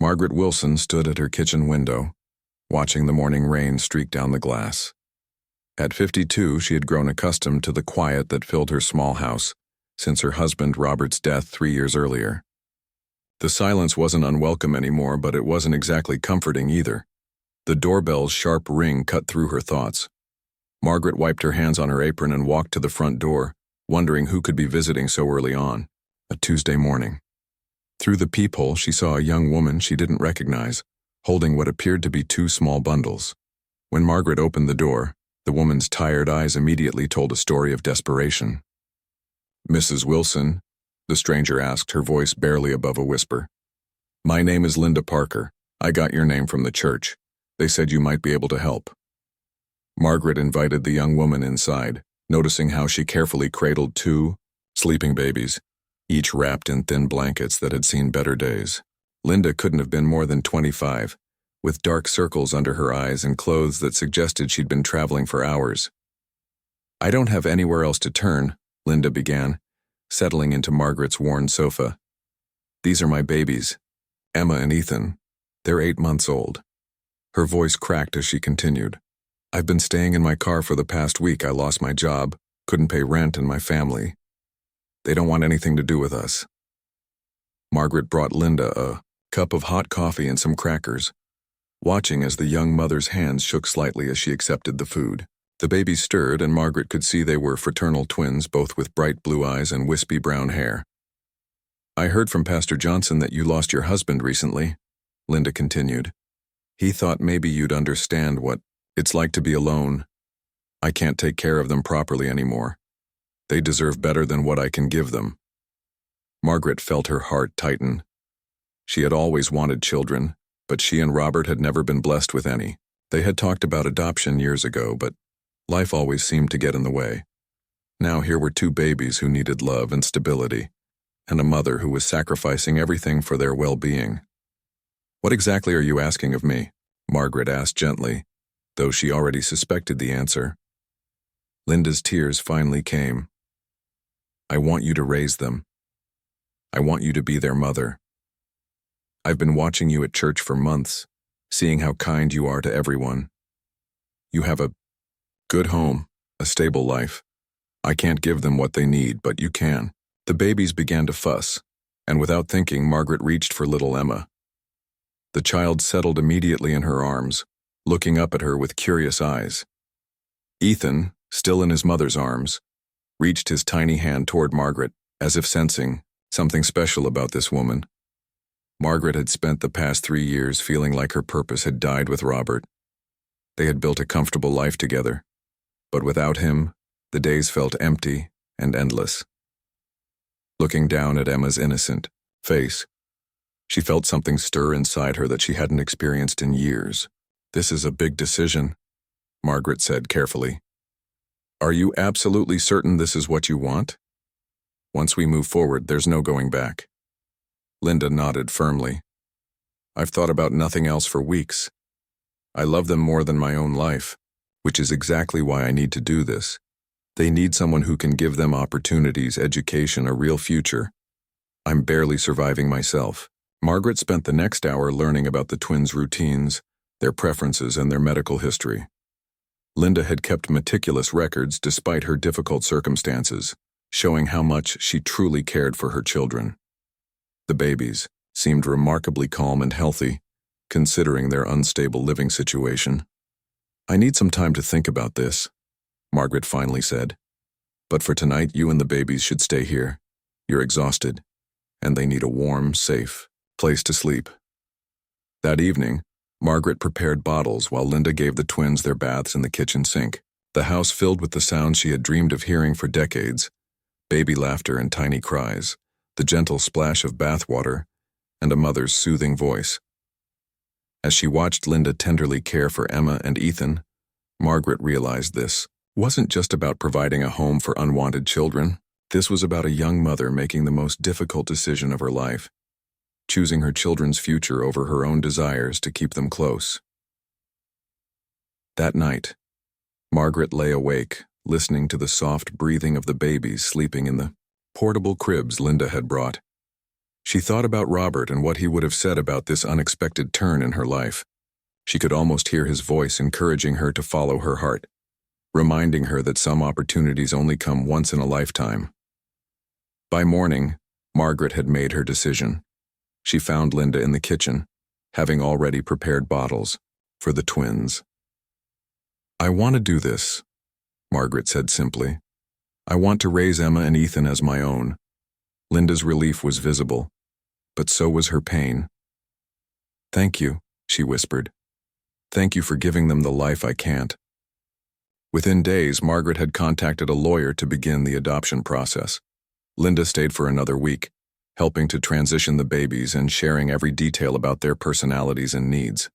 Margaret Wilson stood at her kitchen window, watching the morning rain streak down the glass. At 52, she had grown accustomed to the quiet that filled her small house since her husband Robert's death 3 years earlier. The silence wasn't unwelcome anymore, but it wasn't exactly comforting either. The doorbell's sharp ring cut through her thoughts. Margaret wiped her hands on her apron and walked to the front door, wondering who could be visiting so early on, a Tuesday morning. Through the peephole, she saw a young woman she didn't recognize, holding what appeared to be 2 small bundles. When Margaret opened the door, the woman's tired eyes immediately told a story of desperation. "Mrs. Wilson?" the stranger asked, her voice barely above a whisper. "My name is Linda Parker. I got your name from the church. They said you might be able to help." Margaret invited the young woman inside, noticing how she carefully cradled 2 sleeping babies, each wrapped in thin blankets that had seen better days. Linda couldn't have been more than 25, with dark circles under her eyes and clothes that suggested she'd been traveling for hours. "I don't have anywhere else to turn," Linda began, settling into Margaret's worn sofa. "These are my babies, Emma and Ethan. They're 8 months old." Her voice cracked as she continued. "I've been staying in my car for the past week. I lost my job, couldn't pay rent, and my family. They don't want anything to do with us." Margaret brought Linda a cup of hot coffee and some crackers, watching as the young mother's hands shook slightly as she accepted the food. The babies stirred, and Margaret could see they were fraternal twins, both with bright blue eyes and wispy brown hair. "I heard from Pastor Johnson that you lost your husband recently," Linda continued. "He thought maybe you'd understand what it's like to be alone. I can't take care of them properly anymore. They deserve better than what I can give them." Margaret felt her heart tighten. She had always wanted children, but she and Robert had never been blessed with any. They had talked about adoption years ago, but life always seemed to get in the way. Now here were 2 babies who needed love and stability, and a mother who was sacrificing everything for their well-being. "What exactly are you asking of me?" Margaret asked gently, though she already suspected the answer. Linda's tears finally came. "I want you to raise them. I want you to be their mother. I've been watching you at church for months, seeing how kind you are to everyone. You have a good home, a stable life. I can't give them what they need, but you can." The babies began to fuss, and without thinking, Margaret reached for little Emma. The child settled immediately in her arms, looking up at her with curious eyes. Ethan, still in his mother's arms, reached his tiny hand toward Margaret, as if sensing something special about this woman. Margaret had spent the past 3 years feeling like her purpose had died with Robert. They had built a comfortable life together, but without him, the days felt empty and endless. Looking down at Emma's innocent face, she felt something stir inside her that she hadn't experienced in years. "This is a big decision," Margaret said carefully. "Are you absolutely certain this is what you want? Once we move forward, there's no going back." Linda nodded firmly. "I've thought about nothing else for weeks. I love them more than my own life, which is exactly why I need to do this. They need someone who can give them opportunities, education, a real future. I'm barely surviving myself." Margaret spent the next hour learning about the twins' routines, their preferences, and their medical history. Linda had kept meticulous records despite her difficult circumstances, showing how much she truly cared for her children. The babies seemed remarkably calm and healthy, considering their unstable living situation. "I need some time to think about this," Margaret finally said. "But for tonight, you and the babies should stay here. You're exhausted, and they need a warm, safe place to sleep." That evening, Margaret prepared bottles while Linda gave the twins their baths in the kitchen sink. The house filled with the sounds she had dreamed of hearing for decades: baby laughter and tiny cries, the gentle splash of bathwater, and a mother's soothing voice. As she watched Linda tenderly care for Emma and Ethan, Margaret realized this wasn't just about providing a home for unwanted children. This was about a young mother making the most difficult decision of her life, choosing her children's future over her own desires to keep them close. That night, Margaret lay awake, listening to the soft breathing of the babies sleeping in the portable cribs Linda had brought. She thought about Robert and what he would have said about this unexpected turn in her life. She could almost hear his voice encouraging her to follow her heart, reminding her that some opportunities only come once in a lifetime. By morning, Margaret had made her decision. She found Linda in the kitchen, having already prepared bottles for the twins. "I want to do this," Margaret said simply. "I want to raise Emma and Ethan as my own." Linda's relief was visible, but so was her pain. "Thank you," she whispered. "Thank you for giving them the life I can't." Within days, Margaret had contacted a lawyer to begin the adoption process. Linda stayed for another week, helping to transition the babies and sharing every detail about their personalities and needs.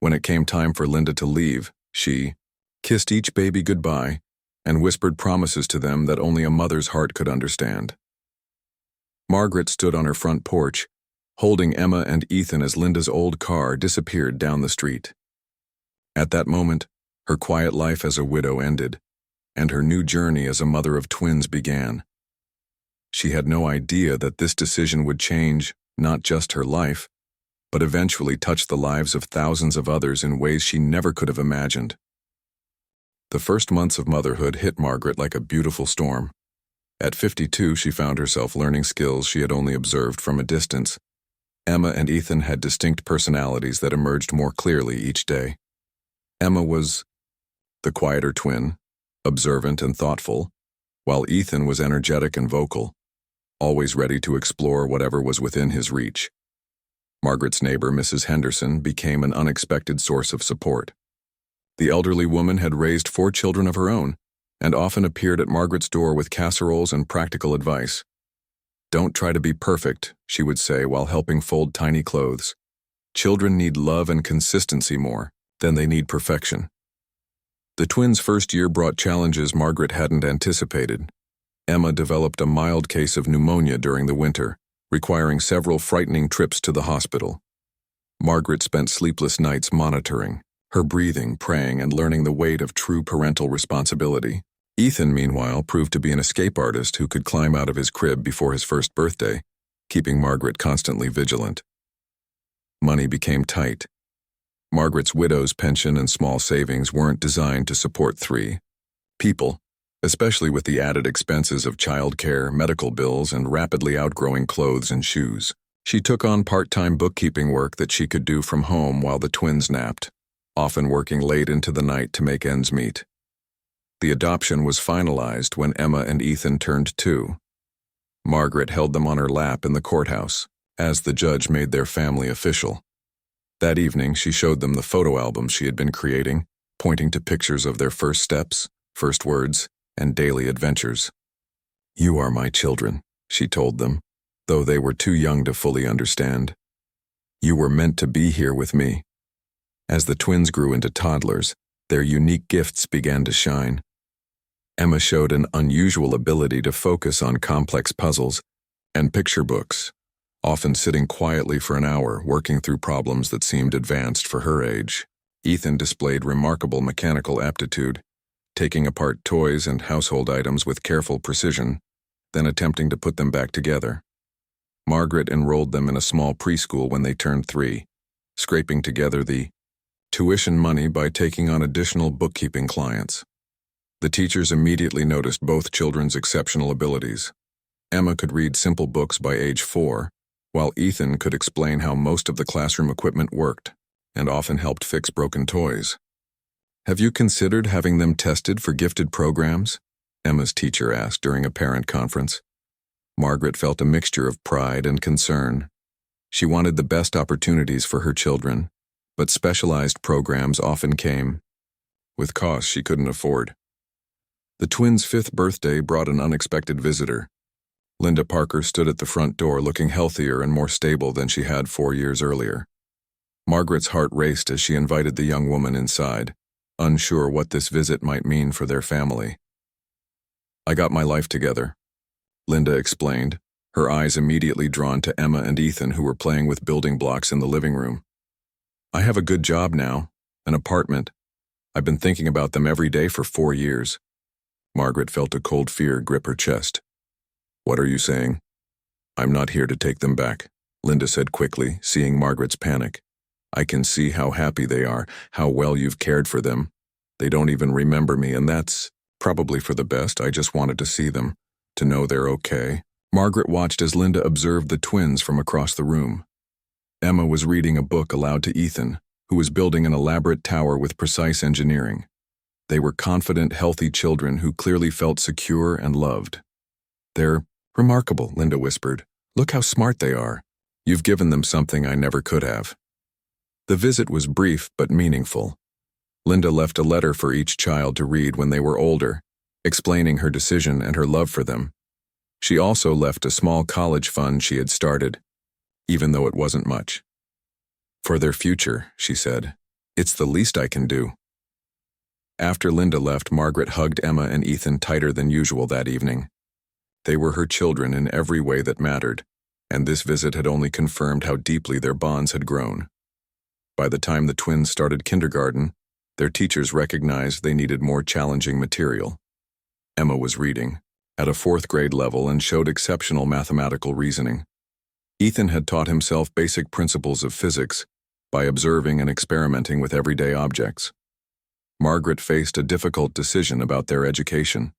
When it came time for Linda to leave, she kissed each baby goodbye and whispered promises to them that only a mother's heart could understand. Margaret stood on her front porch, holding Emma and Ethan as Linda's old car disappeared down the street. At that moment, her quiet life as a widow ended, and her new journey as a mother of twins began. She had no idea that this decision would change not just her life, but eventually touch the lives of thousands of others in ways she never could have imagined. The first months of motherhood hit Margaret like a beautiful storm. At 52, she found herself learning skills she had only observed from a distance. Emma and Ethan had distinct personalities that emerged more clearly each day. Emma was the quieter twin, observant and thoughtful, while Ethan was energetic and vocal, always ready to explore whatever was within his reach. Margaret's neighbor, Mrs. Henderson, became an unexpected source of support. The elderly woman had raised 4 children of her own and often appeared at Margaret's door with casseroles and practical advice. "Don't try to be perfect," she would say while helping fold tiny clothes. "Children need love and consistency more than they need perfection." The twins' first year brought challenges Margaret hadn't anticipated. Emma developed a mild case of pneumonia during the winter, requiring several frightening trips to the hospital. Margaret spent sleepless nights monitoring her breathing, praying, and learning the weight of true parental responsibility. Ethan, meanwhile, proved to be an escape artist who could climb out of his crib before his first birthday, keeping Margaret constantly vigilant. Money became tight. Margaret's widow's pension and small savings weren't designed to support 3 people, especially with the added expenses of childcare, medical bills, and rapidly outgrowing clothes and shoes. She took on part-time bookkeeping work that she could do from home while the twins napped, often working late into the night to make ends meet. The adoption was finalized when Emma and Ethan turned 2. Margaret held them on her lap in the courthouse, as the judge made their family official. That evening, she showed them the photo albums she had been creating, pointing to pictures of their first steps, first words, and daily adventures. "You are my children," she told them, though they were too young to fully understand. "You were meant to be here with me." As the twins grew into toddlers, their unique gifts began to shine. Emma showed an unusual ability to focus on complex puzzles and picture books, often sitting quietly for an hour working through problems that seemed advanced for her age. Ethan displayed remarkable mechanical aptitude, taking apart toys and household items with careful precision, then attempting to put them back together. Margaret enrolled them in a small preschool when they turned 3, scraping together the tuition money by taking on additional bookkeeping clients. The teachers immediately noticed both children's exceptional abilities. Emma could read simple books by age 4, while Ethan could explain how most of the classroom equipment worked and often helped fix broken toys. "Have you considered having them tested for gifted programs?" Emma's teacher asked during a parent conference. Margaret felt a mixture of pride and concern. She wanted the best opportunities for her children, but specialized programs often came with costs she couldn't afford. The twins' 5th birthday brought an unexpected visitor. Linda Parker stood at the front door looking healthier and more stable than she had 4 years earlier. Margaret's heart raced as she invited the young woman inside, unsure what this visit might mean for their family. "I got my life together," Linda explained, her eyes immediately drawn to Emma and Ethan, who were playing with building blocks in the living room. "I have a good job now, an apartment. I've been thinking about them every day for 4 years. Margaret felt a cold fear grip her chest. "What are you saying?" I'm not here to take them back, Linda said quickly, seeing Margaret's panic. I can see how happy they are, how well you've cared for them. They don't even remember me, and that's probably for the best. I just wanted to see them, to know they're okay. Margaret watched as Linda observed the twins from across the room. Emma was reading a book aloud to Ethan, who was building an elaborate tower with precise engineering. They were confident, healthy children who clearly felt secure and loved. They're remarkable, Linda whispered. Look how smart they are. You've given them something I never could have. The visit was brief but meaningful. Linda left a letter for each child to read when they were older, explaining her decision and her love for them. She also left a small college fund she had started, even though it wasn't much. For their future, she said, it's the least I can do. After Linda left, Margaret hugged Emma and Ethan tighter than usual that evening. They were her children in every way that mattered, and this visit had only confirmed how deeply their bonds had grown. By the time the twins started kindergarten, their teachers recognized they needed more challenging material. Emma was reading, at a 4th grade level, and showed exceptional mathematical reasoning. Ethan had taught himself basic principles of physics by observing and experimenting with everyday objects. Margaret faced a difficult decision about their education.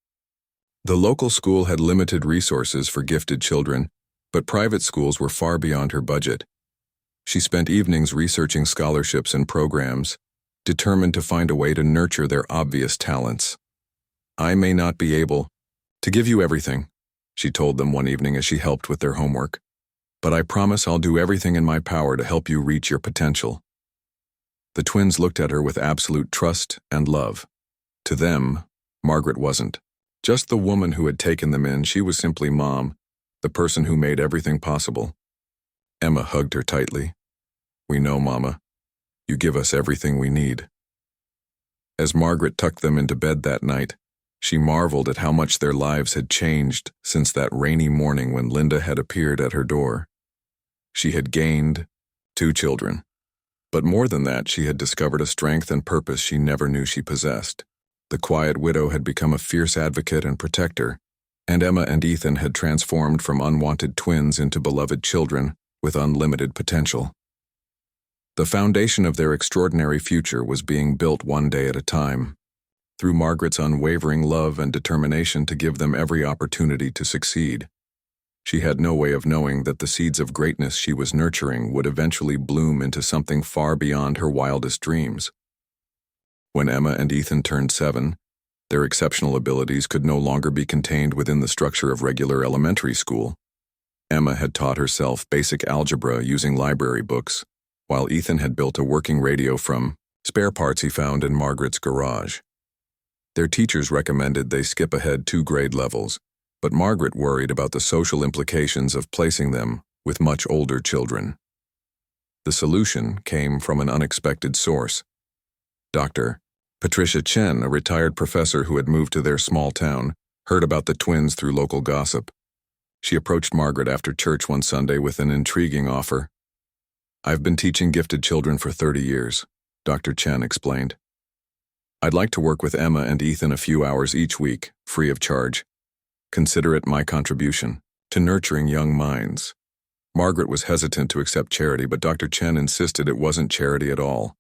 The local school had limited resources for gifted children, but private schools were far beyond her budget. She spent evenings researching scholarships and programs, determined to find a way to nurture their obvious talents. I may not be able to give you everything, she told them one evening as she helped with their homework, but I promise I'll do everything in my power to help you reach your potential. The twins looked at her with absolute trust and love. To them, Margaret wasn't just the woman who had taken them in. She was simply Mom, the person who made everything possible. Emma hugged her tightly. We know, Mama. You give us everything we need. As Margaret tucked them into bed that night, she marveled at how much their lives had changed since that rainy morning when Linda had appeared at her door. She had gained 2 children, but more than that, she had discovered a strength and purpose she never knew she possessed. The quiet widow had become a fierce advocate and protector, and Emma and Ethan had transformed from unwanted twins into beloved children with unlimited potential. The foundation of their extraordinary future was being built one day at a time, through Margaret's unwavering love and determination to give them every opportunity to succeed. She had no way of knowing that the seeds of greatness she was nurturing would eventually bloom into something far beyond her wildest dreams. When Emma and Ethan turned 7, their exceptional abilities could no longer be contained within the structure of regular elementary school. Emma had taught herself basic algebra using library books, while Ethan had built a working radio from spare parts he found in Margaret's garage. Their teachers recommended they skip ahead 2 grade levels, but Margaret worried about the social implications of placing them with much older children. The solution came from an unexpected source. Dr. Patricia Chen, a retired professor who had moved to their small town, heard about the twins through local gossip. She approached Margaret after church one Sunday with an intriguing offer. I've been teaching gifted children for 30 years, Dr. Chen explained. I'd like to work with Emma and Ethan a few hours each week, free of charge. Consider it my contribution to nurturing young minds. Margaret was hesitant to accept charity, but Dr. Chen insisted it wasn't charity at all.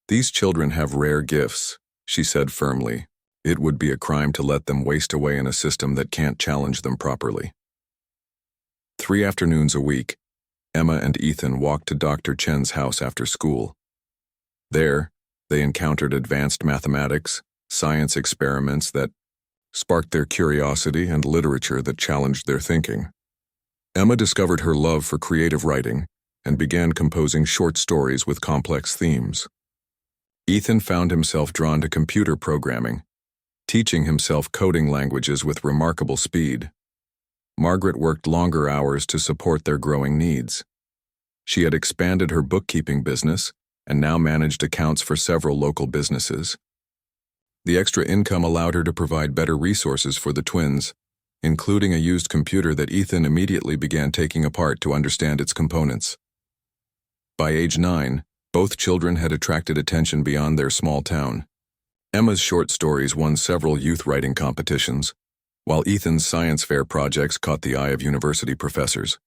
These children have rare gifts, she said firmly. It would be a crime to let them waste away in a system that can't challenge them properly. 3 afternoons a week, Emma and Ethan walked to Dr. Chen's house after school. There, they encountered advanced mathematics, science experiments that sparked their curiosity, and literature that challenged their thinking. Emma discovered her love for creative writing and began composing short stories with complex themes. Ethan found himself drawn to computer programming, teaching himself coding languages with remarkable speed. Margaret worked longer hours to support their growing needs. She had expanded her bookkeeping business and now managed accounts for several local businesses. The extra income allowed her to provide better resources for the twins, including a used computer that Ethan immediately began taking apart to understand its components. By age 9, both children had attracted attention beyond their small town. Emma's short stories won several youth writing competitions, while Ethan's science fair projects caught the eye of university professors.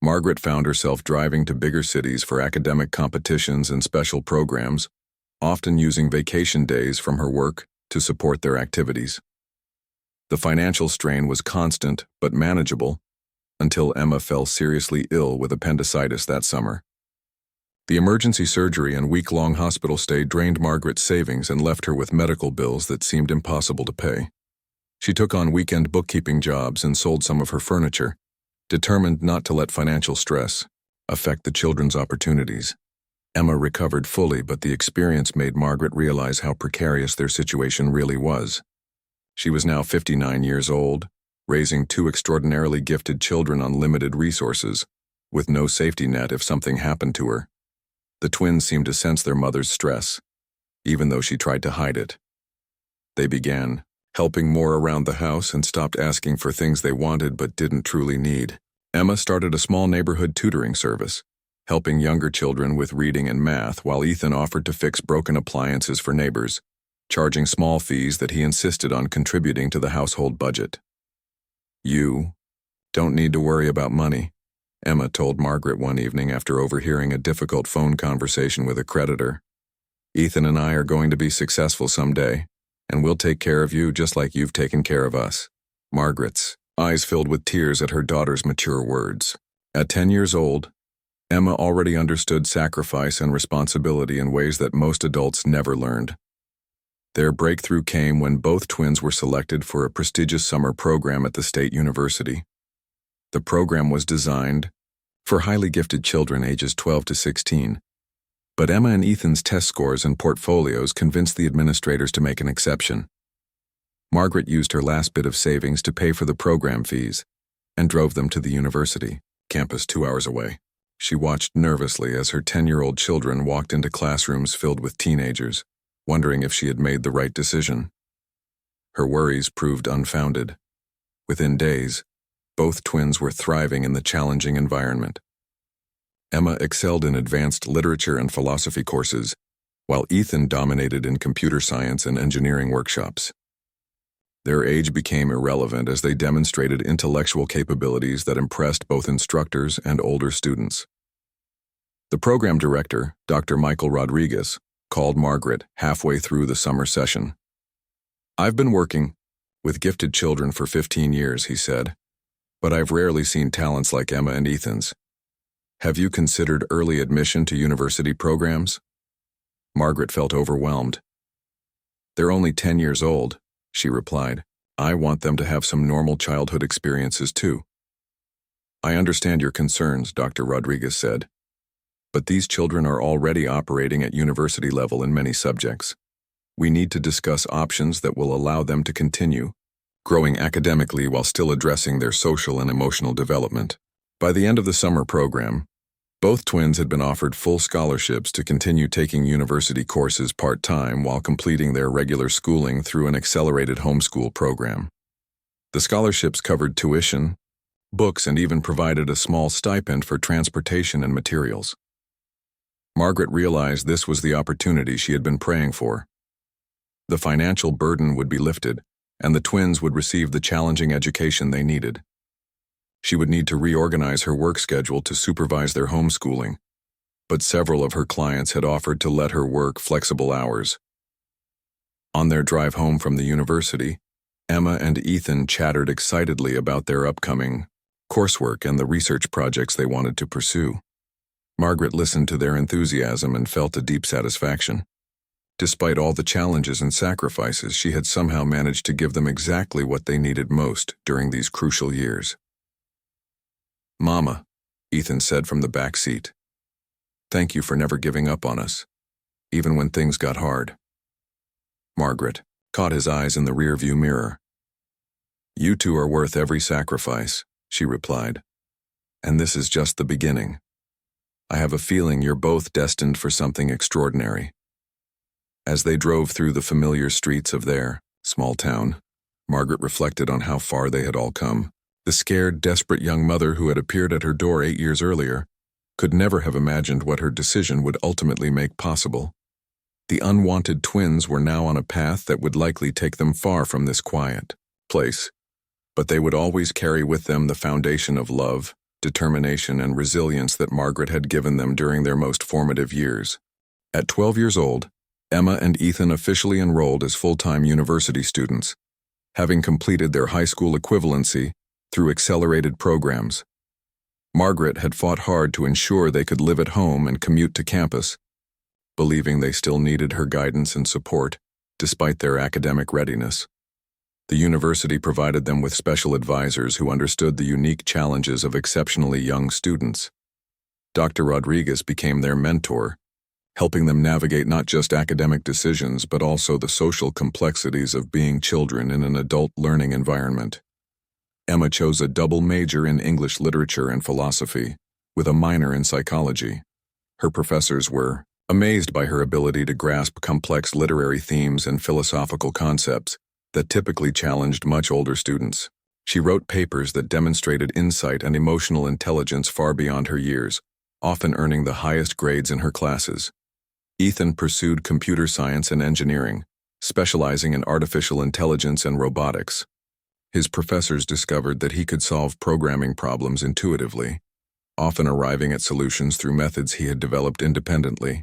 Margaret found herself driving to bigger cities for academic competitions and special programs, often using vacation days from her work to support their activities. The financial strain was constant but manageable until Emma fell seriously ill with appendicitis that summer. The emergency surgery and week-long hospital stay drained Margaret's savings and left her with medical bills that seemed impossible to pay. She took on weekend bookkeeping jobs and sold some of her furniture, determined not to let financial stress affect the children's opportunities. Emma recovered fully, but the experience made Margaret realize how precarious their situation really was. She was now 59 years old, raising two extraordinarily gifted children on limited resources, with no safety net if something happened to her. The twins seemed to sense their mother's stress, even though she tried to hide it. They began helping more around the house and stopped asking for things they wanted but didn't truly need. Emma started a small neighborhood tutoring service, helping younger children with reading and math, while Ethan offered to fix broken appliances for neighbors, charging small fees that he insisted on contributing to the household budget. "You don't need to worry about money," Emma told Margaret one evening after overhearing a difficult phone conversation with a creditor. "Ethan and I are going to be successful someday, and we'll take care of you just like you've taken care of us." Margaret's eyes filled with tears at her daughter's mature words. At 10 years old, Emma already understood sacrifice and responsibility in ways that most adults never learned. Their breakthrough came when both twins were selected for a prestigious summer program at the state university. The program was designed for highly gifted children ages 12 to 16, but Emma and Ethan's test scores and portfolios convinced the administrators to make an exception. Margaret used her last bit of savings to pay for the program fees and drove them to the university campus 2 hours away. She watched nervously as her 10-year-old children walked into classrooms filled with teenagers, wondering if she had made the right decision. Her worries proved unfounded. Within days, both twins were thriving in the challenging environment. Emma excelled in advanced literature and philosophy courses, while Ethan dominated in computer science and engineering workshops. Their age became irrelevant as they demonstrated intellectual capabilities that impressed both instructors and older students. The program director, Dr. Michael Rodriguez, called Margaret halfway through the summer session. "I've been working with gifted children for 15 years, he said, "but I've rarely seen talents like Emma and Ethan's. Have you considered early admission to university programs?" Margaret felt overwhelmed. "They're only 10 years old," she replied. "I want them to have some normal childhood experiences too." "I understand your concerns," Dr. Rodriguez said, "but these children are already operating at university level in many subjects. We need to discuss options that will allow them to continue growing academically while still addressing their social and emotional development." By the end of the summer program, both twins had been offered full scholarships to continue taking university courses part-time while completing their regular schooling through an accelerated homeschool program. The scholarships covered tuition, books, and even provided a small stipend for transportation and materials. Margaret realized this was the opportunity she had been praying for. The financial burden would be lifted, and the twins would receive the challenging education they needed. She would need to reorganize her work schedule to supervise their homeschooling, but several of her clients had offered to let her work flexible hours. On their drive home from the university, Emma and Ethan chattered excitedly about their upcoming coursework and the research projects they wanted to pursue. Margaret listened to their enthusiasm and felt a deep satisfaction. Despite all the challenges and sacrifices, she had somehow managed to give them exactly what they needed most during these crucial years. "Mama," Ethan said from the back seat, "thank you for never giving up on us, even when things got hard." Margaret caught his eyes in the rearview mirror. "You two are worth every sacrifice," she replied, "and this is just the beginning. I have a feeling you're both destined for something extraordinary." As they drove through the familiar streets of their small town, Margaret reflected on how far they had all come. The scared, desperate young mother who had appeared at her door 8 years earlier could never have imagined what her decision would ultimately make possible. The unwanted twins were now on a path that would likely take them far from this quiet, place, but they would always carry with them the foundation of love, determination, and resilience that Margaret had given them during their most formative years. At 12 years old, Emma and Ethan officially enrolled as full-time university students, having completed their high school equivalency through accelerated programs. Margaret had fought hard to ensure they could live at home and commute to campus, believing they still needed her guidance and support, despite their academic readiness. The university provided them with special advisors who understood the unique challenges of exceptionally young students. Dr. Rodriguez became their mentor, helping them navigate not just academic decisions but also the social complexities of being children in an adult learning environment. Emma chose a double major in English literature and philosophy, with a minor in psychology. Her professors were amazed by her ability to grasp complex literary themes and philosophical concepts that typically challenged much older students. She wrote papers that demonstrated insight and emotional intelligence far beyond her years, often earning the highest grades in her classes. Ethan pursued computer science and engineering, specializing in artificial intelligence and robotics. His professors discovered that he could solve programming problems intuitively, often arriving at solutions through methods he had developed independently.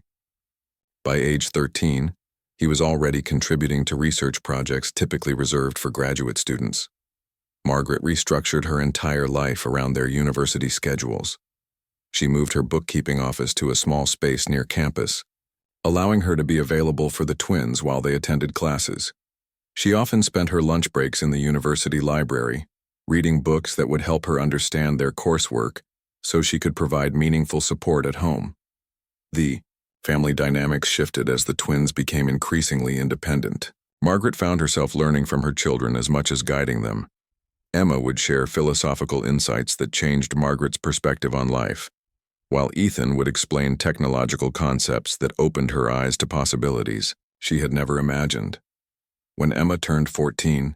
By age 13, he was already contributing to research projects typically reserved for graduate students. Margaret restructured her entire life around their university schedules. She moved her bookkeeping office to a small space near campus, allowing her to be available for the twins while they attended classes. She often spent her lunch breaks in the university library, reading books that would help her understand their coursework so she could provide meaningful support at home. The family dynamics shifted as the twins became increasingly independent. Margaret found herself learning from her children as much as guiding them. Emma would share philosophical insights that changed Margaret's perspective on life, while Ethan would explain technological concepts that opened her eyes to possibilities she had never imagined. When Emma turned 14,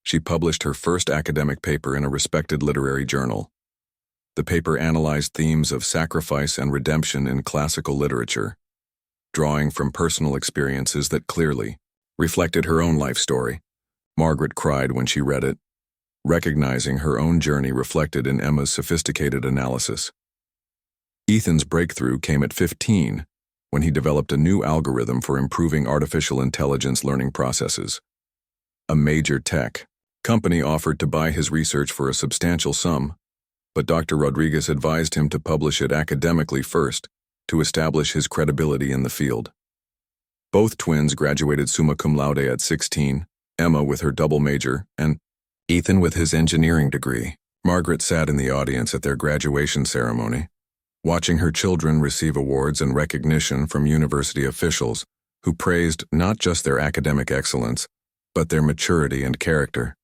she published her first academic paper in a respected literary journal. The paper analyzed themes of sacrifice and redemption in classical literature, drawing from personal experiences that clearly reflected her own life story. Margaret cried when she read it, recognizing her own journey reflected in Emma's sophisticated analysis. Ethan's breakthrough came at 15, when he developed a new algorithm for improving artificial intelligence learning processes. A major tech company offered to buy his research for a substantial sum, but Dr. Rodriguez advised him to publish it academically first to establish his credibility in the field. Both twins graduated summa cum laude at 16, Emma with her double major and Ethan with his engineering degree. Margaret sat in the audience at their graduation ceremony, watching her children receive awards and recognition from university officials who praised not just their academic excellence, but their maturity and character.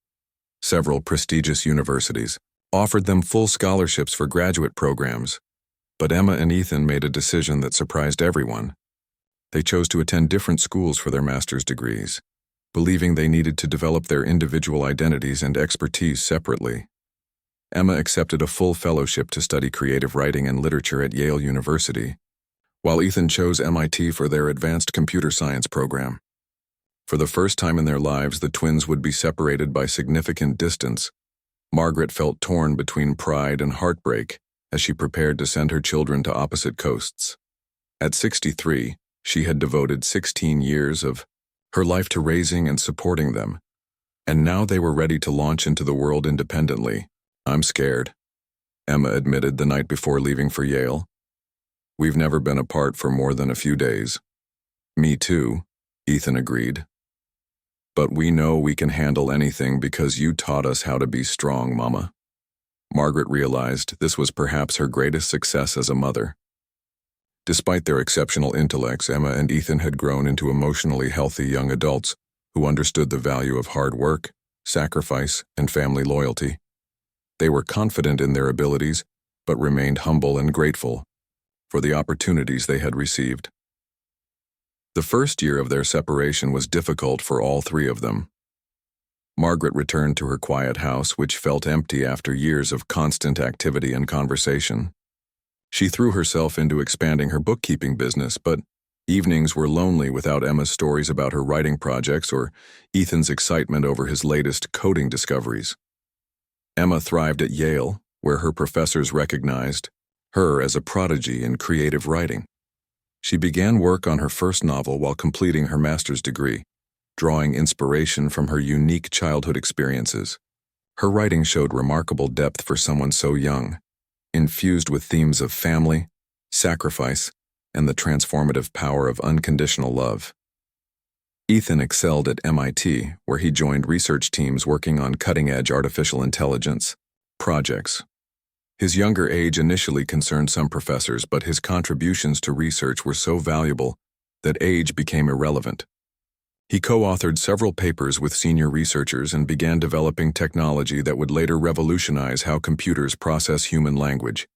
Several prestigious universities offered them full scholarships for graduate programs, but Emma and Ethan made a decision that surprised everyone. They chose to attend different schools for their master's degrees, believing they needed to develop their individual identities and expertise separately. Emma accepted a full fellowship to study creative writing and literature at Yale University, while Ethan chose MIT for their advanced computer science program. For the first time in their lives, the twins would be separated by significant distance. Margaret felt torn between pride and heartbreak as she prepared to send her children to opposite coasts. At 63, she had devoted 16 years of her life to raising and supporting them, and now they were ready to launch into the world independently. "I'm scared," Emma admitted the night before leaving for Yale. "We've never been apart for more than a few days." "Me too," Ethan agreed. "But we know we can handle anything because you taught us how to be strong, Mama." Margaret realized this was perhaps her greatest success as a mother. Despite their exceptional intellects, Emma and Ethan had grown into emotionally healthy young adults who understood the value of hard work, sacrifice, and family loyalty. They were confident in their abilities, but remained humble and grateful for the opportunities they had received. The first year of their separation was difficult for all three of them. Margaret returned to her quiet house, which felt empty after years of constant activity and conversation. She threw herself into expanding her bookkeeping business, but Evenings were lonely without Emma's stories about her writing projects or Ethan's excitement over his latest coding discoveries. Emma thrived at Yale, where her professors recognized her as a prodigy in creative writing. She began work on her first novel while completing her master's degree, drawing inspiration from her unique childhood experiences. Her writing showed remarkable depth for someone so young, infused with themes of family, sacrifice, and the transformative power of unconditional love. Ethan excelled at MIT, where he joined research teams working on cutting-edge artificial intelligence projects. His younger age initially concerned some professors, but his contributions to research were so valuable that age became irrelevant. He co-authored several papers with senior researchers and began developing technology that would later revolutionize how computers process human language.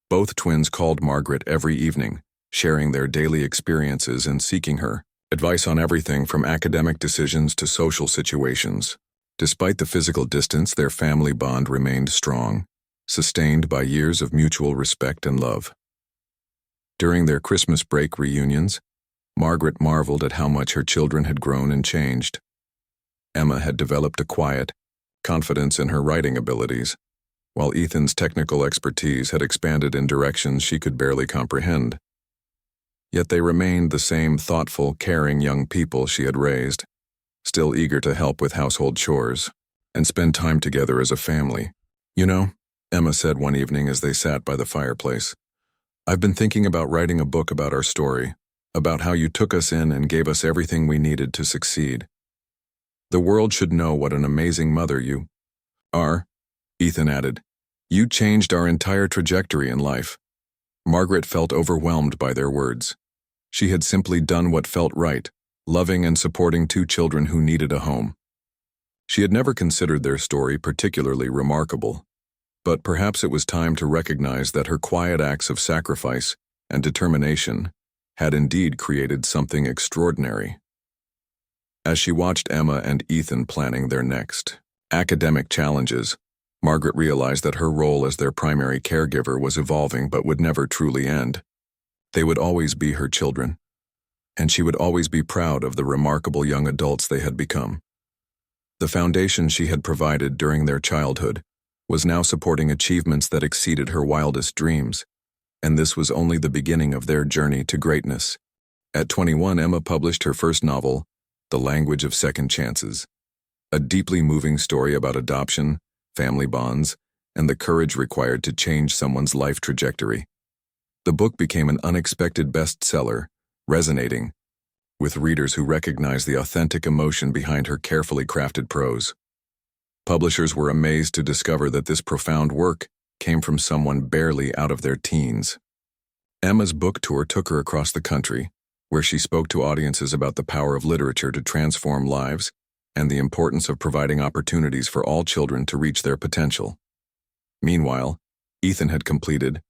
Both twins called Margaret every evening, sharing their daily experiences and seeking her advice on everything from academic decisions to social situations. Despite the physical distance, their family bond remained strong, sustained by years of mutual respect and love. During their Christmas break reunions, Margaret marveled at how much her children had grown and changed. Emma had developed a quiet confidence in her writing abilities, while Ethan's technical expertise had expanded in directions she could barely comprehend. Yet they remained the same thoughtful, caring young people she had raised, still eager to help with household chores and spend time together as a family. "You know," Emma said one evening as they sat by the fireplace, "I've been thinking about writing a book about our story, about how you took us in and gave us everything we needed to succeed. The world should know what an amazing mother you are," Ethan added. "You changed our entire trajectory in life." Margaret felt overwhelmed by their words. She had simply done what felt right, loving and supporting two children who needed a home. She had never considered their story particularly remarkable, but perhaps it was time to recognize that her quiet acts of sacrifice and determination had indeed created something extraordinary. As she watched Emma and Ethan planning their next academic challenges, Margaret realized that her role as their primary caregiver was evolving but would never truly end. They would always be her children, and she would always be proud of the remarkable young adults they had become. The foundation she had provided during their childhood was now supporting achievements that exceeded her wildest dreams, and this was only the beginning of their journey to greatness. At 21, Emma published her first novel, The Language of Second Chances, a deeply moving story about adoption, family bonds, and the courage required to change someone's life trajectory. The book became an unexpected bestseller, resonating with readers who recognized the authentic emotion behind her carefully crafted prose. Publishers were amazed to discover that this profound work came from someone barely out of their teens. Emma's book tour took her across the country, where she spoke to audiences about the power of literature to transform lives and the importance of providing opportunities for all children to reach their potential. Meanwhile, Ethan had completed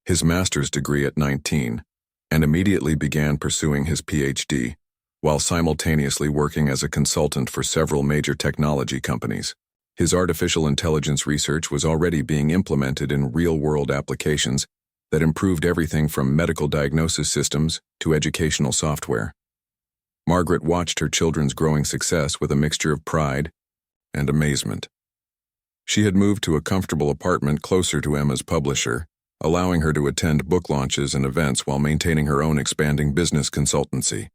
his master's degree at 19 and immediately began pursuing his PhD, while simultaneously working as a consultant for several major technology companies. His artificial intelligence research was already being implemented in real-world applications that improved everything from medical diagnosis systems to educational software. Margaret watched her children's growing success with a mixture of pride and amazement. She had moved to a comfortable apartment closer to Emma's publisher, allowing her to attend book launches and events while maintaining her own expanding business consultancy.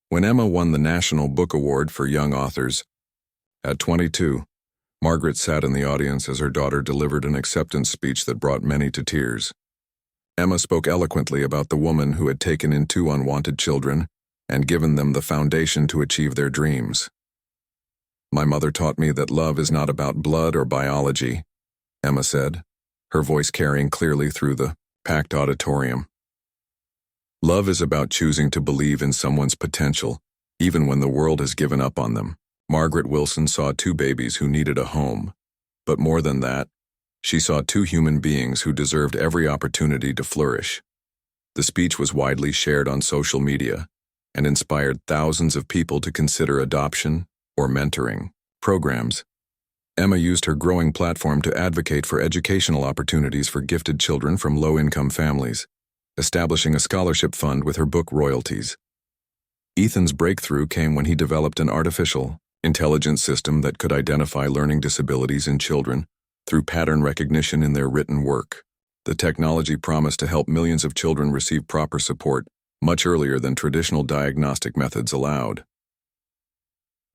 When Emma won the National Book Award for Young Authors at 22, Margaret sat in the audience as her daughter delivered an acceptance speech that brought many to tears. Emma spoke eloquently about the woman who had taken in two unwanted children and given them the foundation to achieve their dreams. "My mother taught me that love is not about blood or biology," Emma said, her voice carrying clearly through the packed auditorium. "Love is about choosing to believe in someone's potential, even when the world has given up on them." Margaret Wilson saw two babies who needed a home, but more than that, she saw two human beings who deserved every opportunity to flourish. The speech was widely shared on social media and inspired thousands of people to consider adoption or mentoring programs. Emma used her growing platform to advocate for educational opportunities for gifted children from low-income families, establishing a scholarship fund with her book royalties. Ethan's breakthrough came when he developed an artificial, intelligent system that could identify learning disabilities in children through pattern recognition in their written work. The technology promised to help millions of children receive proper support much earlier than traditional diagnostic methods allowed.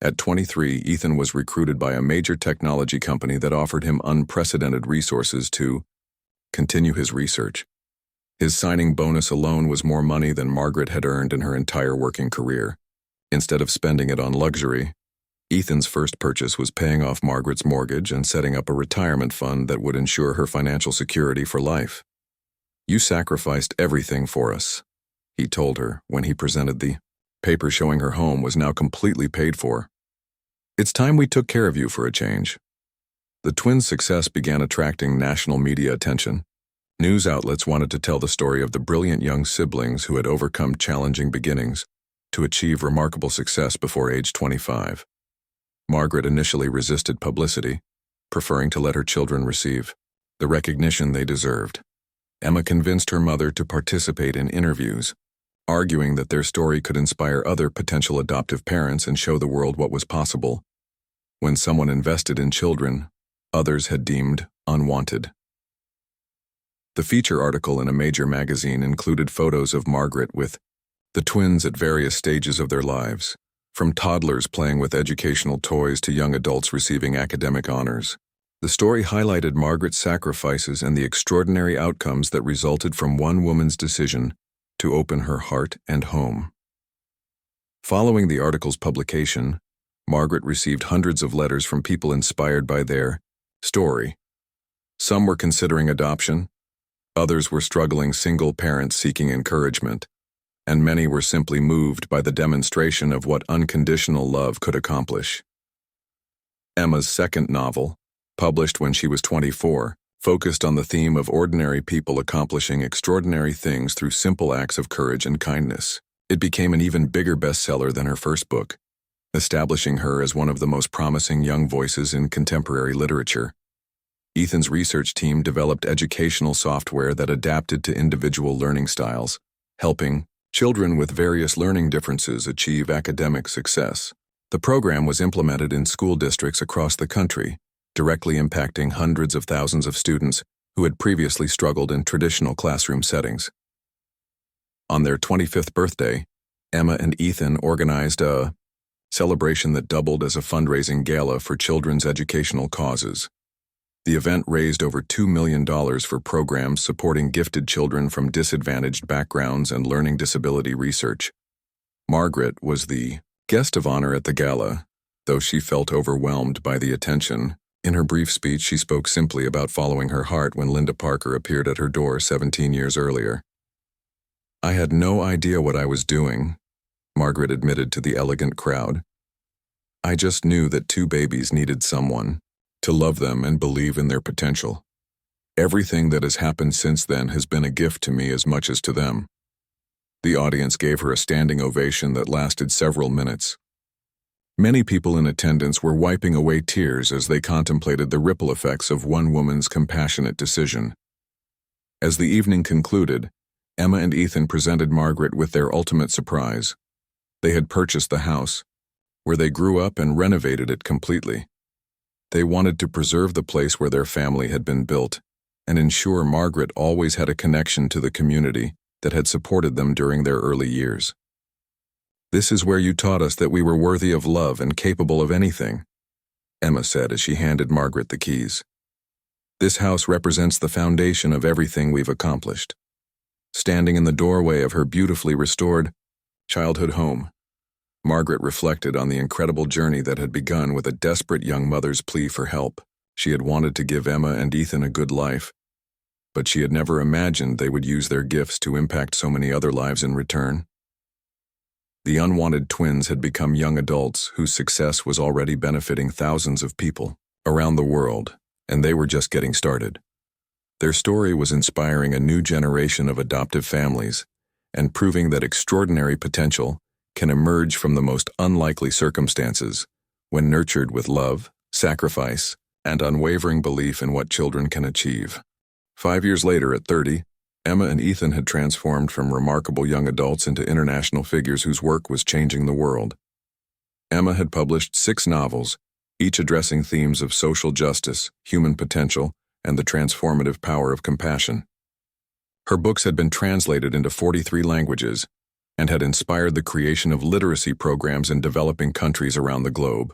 At 23, Ethan was recruited by a major technology company that offered him unprecedented resources to continue his research. His signing bonus alone was more money than Margaret had earned in her entire working career. Instead of spending it on luxury, Ethan's first purchase was paying off Margaret's mortgage and setting up a retirement fund that would ensure her financial security for life. "You sacrificed everything for us," he told her when he presented the paper showing her home was now completely paid for. "It's time we took care of you for a change." The twins' success began attracting national media attention. News outlets wanted to tell the story of the brilliant young siblings who had overcome challenging beginnings to achieve remarkable success before age 25. Margaret initially resisted publicity, preferring to let her children receive the recognition they deserved. Emma convinced her mother to participate in interviews, arguing that their story could inspire other potential adoptive parents and show the world what was possible when someone invested in children others had deemed unwanted. The feature article in a major magazine included photos of Margaret with the twins at various stages of their lives, from toddlers playing with educational toys to young adults receiving academic honors. The story highlighted Margaret's sacrifices and the extraordinary outcomes that resulted from one woman's decision to open her heart and home. Following the article's publication, Margaret received hundreds of letters from people inspired by their story. Some were considering adoption, others were struggling single parents seeking encouragement, and many were simply moved by the demonstration of what unconditional love could accomplish. Emma's second novel, published when she was 24, focused on the theme of ordinary people accomplishing extraordinary things through simple acts of courage and kindness. It became an even bigger bestseller than her first book, establishing her as one of the most promising young voices in contemporary literature. Ethan's research team developed educational software that adapted to individual learning styles, helping children with various learning differences achieve academic success. The program was implemented in school districts across the country, directly impacting hundreds of thousands of students who had previously struggled in traditional classroom settings. On their 25th birthday, Emma and Ethan organized a celebration that doubled as a fundraising gala for children's educational causes. The event raised over $2 million for programs supporting gifted children from disadvantaged backgrounds and learning disability research. Margaret was the guest of honor at the gala, though she felt overwhelmed by the attention. In her brief speech, she spoke simply about following her heart when Linda Parker appeared at her door 17 years earlier. "I had no idea what I was doing," Margaret admitted to the elegant crowd. "I just knew that two babies needed someone to love them and believe in their potential. Everything that has happened since then has been a gift to me as much as to them." The audience gave her a standing ovation that lasted several minutes. Many people in attendance were wiping away tears as they contemplated the ripple effects of one woman's compassionate decision. As the evening concluded, Emma and Ethan presented Margaret with their ultimate surprise. They had purchased the house, where they grew up, and renovated it completely. They wanted to preserve the place where their family had been built and ensure Margaret always had a connection to the community that had supported them during their early years. "This is where you taught us that we were worthy of love and capable of anything," Emma said as she handed Margaret the keys. "This house represents the foundation of everything we've accomplished." Standing in the doorway of her beautifully restored childhood home, Margaret reflected on the incredible journey that had begun with a desperate young mother's plea for help. She had wanted to give Emma and Ethan a good life, but she had never imagined they would use their gifts to impact so many other lives in return. The Unwanted twins had become young adults whose success was already benefiting thousands of people around the world, and they were just getting started. Their story was inspiring a new generation of adoptive families and proving that extraordinary potential can emerge from the most unlikely circumstances when nurtured with love, sacrifice, and unwavering belief in what children can achieve. 5 years later, at 30, Emma and Ethan had transformed from remarkable young adults into international figures whose work was changing the world. Emma had published 6 novels, each addressing themes of social justice, human potential, and the transformative power of compassion. Her books had been translated into 43 languages and had inspired the creation of literacy programs in developing countries around the globe.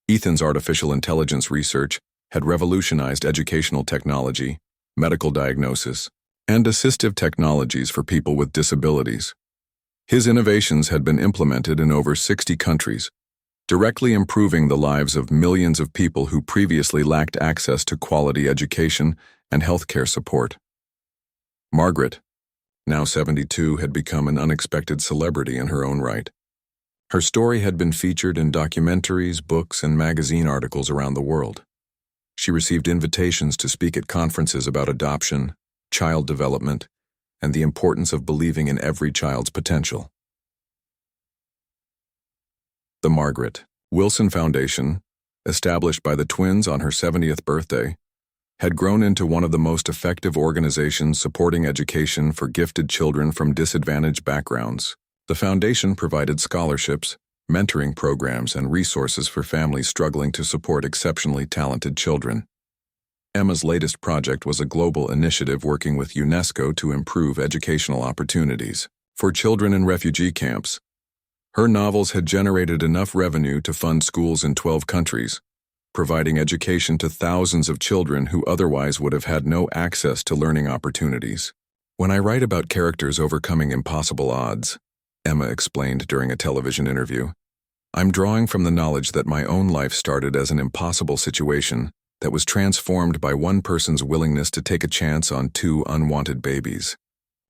Ethan's artificial intelligence research had revolutionized educational technology, medical diagnosis, and assistive technologies for people with disabilities. His innovations had been implemented in over 60 countries, directly improving the lives of millions of people who previously lacked access to quality education and healthcare support. Margaret, now 72, had become an unexpected celebrity in her own right. Her story had been featured in documentaries, books, and magazine articles around the world. She received invitations to speak at conferences about adoption, child development, and the importance of believing in every child's potential. The Margaret Wilson Foundation, established by the twins on her 70th birthday, had grown into one of the most effective organizations supporting education for gifted children from disadvantaged backgrounds. The foundation provided scholarships, mentoring programs, and resources for families struggling to support exceptionally talented children. Emma's latest project was a global initiative working with UNESCO to improve educational opportunities for children in refugee camps. Her novels had generated enough revenue to fund schools in 12 countries, providing education to thousands of children who otherwise would have had no access to learning opportunities. "When I write about characters overcoming impossible odds," Emma explained during a television interview, "I'm drawing from the knowledge that my own life started as an impossible situation that was transformed by one person's willingness to take a chance on 2 unwanted babies."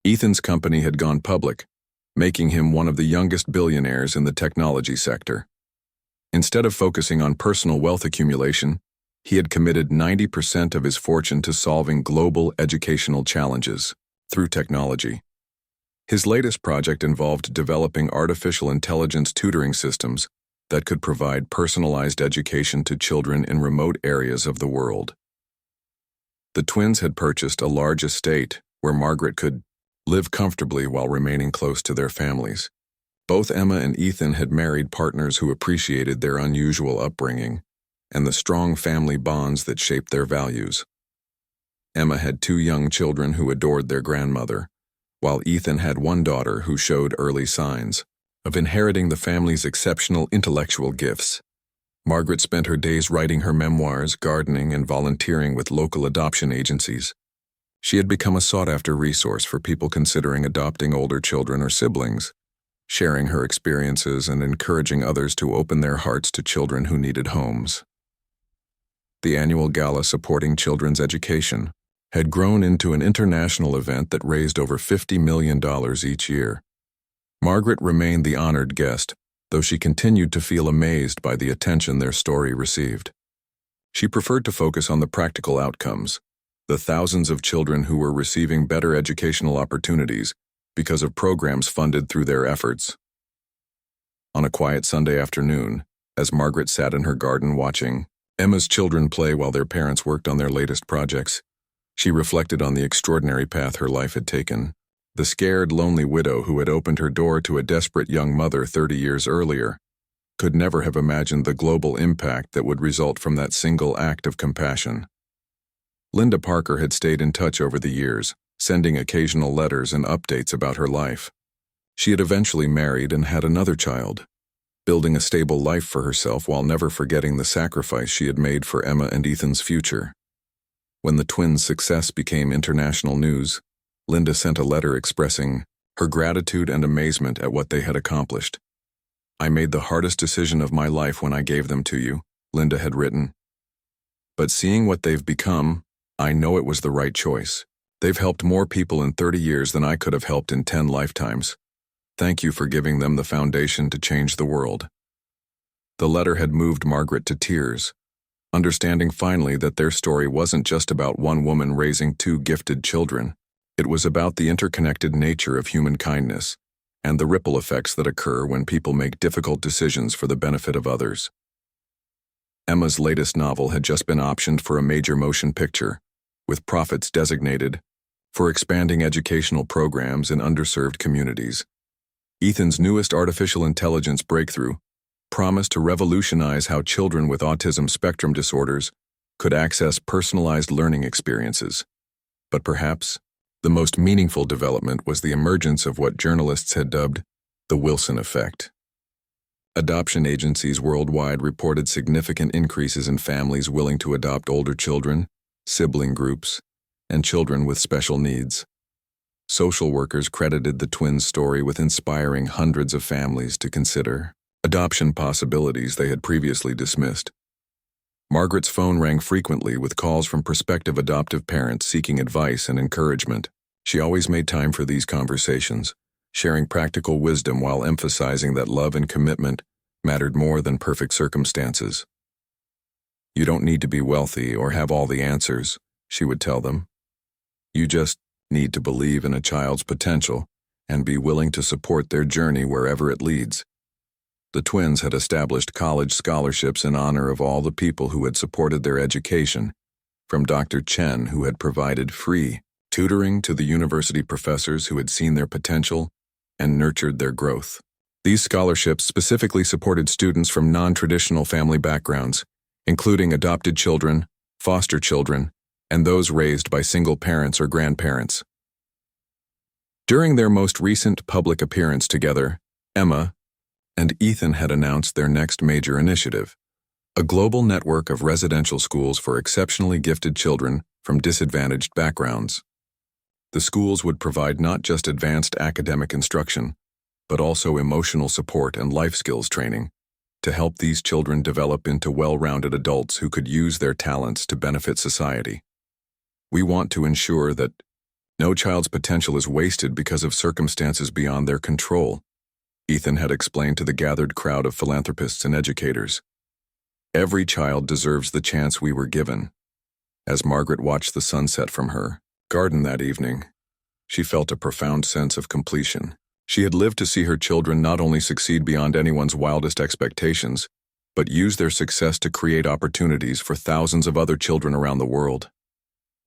Ethan's company had gone public, making him one of the youngest billionaires in the technology sector. Instead of focusing on personal wealth accumulation, he had committed 90% of his fortune to solving global educational challenges through technology. His latest project involved developing artificial intelligence tutoring systems that could provide personalized education to children in remote areas of the world. The twins had purchased a large estate where Margaret could live comfortably while remaining close to their families. Both Emma and Ethan had married partners who appreciated their unusual upbringing and the strong family bonds that shaped their values. Emma had 2 young children who adored their grandmother, while Ethan had one daughter who showed early signs of inheriting the family's exceptional intellectual gifts. Margaret spent her days writing her memoirs, gardening, and volunteering with local adoption agencies. She had become a sought-after resource for people considering adopting older children or siblings, sharing her experiences and encouraging others to open their hearts to children who needed homes. The annual gala supporting children's education had grown into an international event that raised over $50 million each year. Margaret remained the honored guest, though she continued to feel amazed by the attention their story received. She preferred to focus on the practical outcomes, the thousands of children who were receiving better educational opportunities because of programs funded through their efforts. On a quiet Sunday afternoon, as Margaret sat in her garden watching Emma's children play while their parents worked on their latest projects, she reflected on the extraordinary path her life had taken. The scared, lonely widow who had opened her door to a desperate young mother 30 years earlier could never have imagined the global impact that would result from that single act of compassion. Linda Parker had stayed in touch over the years, sending occasional letters and updates about her life. She had eventually married and had another child, building a stable life for herself while never forgetting the sacrifice she had made for Emma and Ethan's future. When the twins' success became international news, Linda sent a letter expressing her gratitude and amazement at what they had accomplished. "I made the hardest decision of my life when I gave them to you," Linda had written. "But seeing what they've become, I know it was the right choice. They've helped more people in 30 years than I could have helped in 10 lifetimes. Thank you for giving them the foundation to change the world." The letter had moved Margaret to tears, understanding finally that their story wasn't just about one woman raising 2 gifted children. It was about the interconnected nature of human kindness and the ripple effects that occur when people make difficult decisions for the benefit of others. Emma's latest novel had just been optioned for a major motion picture, with profits designated for expanding educational programs in underserved communities. Ethan's newest artificial intelligence breakthrough promised to revolutionize how children with autism spectrum disorders could access personalized learning experiences. But perhaps the most meaningful development was the emergence of what journalists had dubbed the Wilson effect. Adoption agencies worldwide reported significant increases in families willing to adopt older children, sibling groups, and children with special needs. Social workers credited the twins' story with inspiring hundreds of families to consider adoption possibilities they had previously dismissed. Margaret's phone rang frequently with calls from prospective adoptive parents seeking advice and encouragement. She always made time for these conversations, sharing practical wisdom while emphasizing that love and commitment mattered more than perfect circumstances. "You don't need to be wealthy or have all the answers," she would tell them. "You just need to believe in a child's potential and be willing to support their journey wherever it leads." The twins had established college scholarships in honor of all the people who had supported their education, from Dr. Chen, who had provided free tutoring, to the university professors who had seen their potential and nurtured their growth. These scholarships specifically supported students from non-traditional family backgrounds, including adopted children, foster children, and those raised by single parents or grandparents. During their most recent public appearance together, Emma and Ethan had announced their next major initiative, a global network of residential schools for exceptionally gifted children from disadvantaged backgrounds. The schools would provide not just advanced academic instruction, but also emotional support and life skills training to help these children develop into well-rounded adults who could use their talents to benefit society. "We want to ensure that no child's potential is wasted because of circumstances beyond their control," Ethan had explained to the gathered crowd of philanthropists and educators. "Every child deserves the chance we were given." As Margaret watched the sunset from her garden that evening, she felt a profound sense of completion. She had lived to see her children not only succeed beyond anyone's wildest expectations, but use their success to create opportunities for thousands of other children around the world.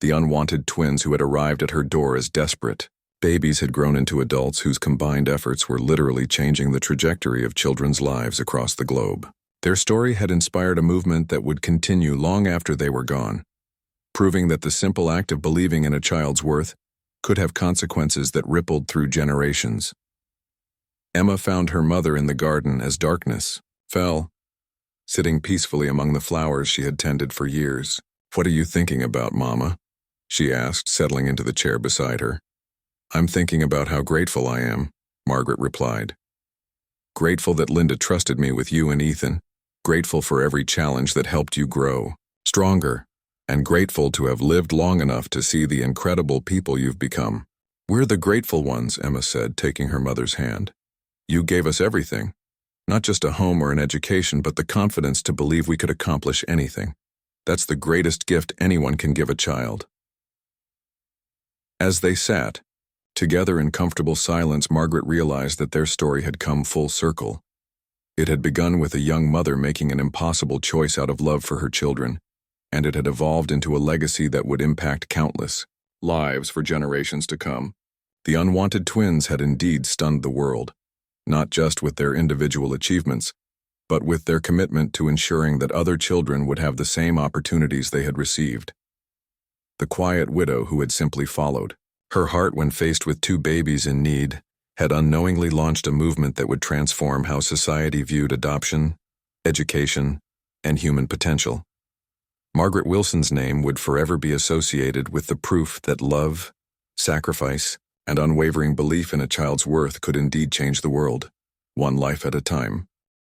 The unwanted twins who had arrived at her door as desperate babies had grown into adults whose combined efforts were literally changing the trajectory of children's lives across the globe. Their story had inspired a movement that would continue long after they were gone, proving that the simple act of believing in a child's worth could have consequences that rippled through generations. Emma found her mother in the garden as darkness fell, sitting peacefully among the flowers she had tended for years. "What are you thinking about, Mama?" she asked, settling into the chair beside her. "I'm thinking about how grateful I am," Margaret replied. "Grateful that Linda trusted me with you and Ethan, grateful for every challenge that helped you grow stronger, and grateful to have lived long enough to see the incredible people you've become." "We're the grateful ones," Emma said, taking her mother's hand. "You gave us everything, not just a home or an education, but the confidence to believe we could accomplish anything. That's the greatest gift anyone can give a child." As they sat together in comfortable silence, Margaret realized that their story had come full circle. It had begun with a young mother making an impossible choice out of love for her children, and it had evolved into a legacy that would impact countless lives for generations to come. The unwanted twins had indeed stunned the world, not just with their individual achievements, but with their commitment to ensuring that other children would have the same opportunities they had received. The quiet widow who had simply followed her heart when faced with two babies in need had unknowingly launched a movement that would transform how society viewed adoption, education, and human potential. Margaret Wilson's name would forever be associated with the proof that love, sacrifice, and unwavering belief in a child's worth could indeed change the world, one life at a time.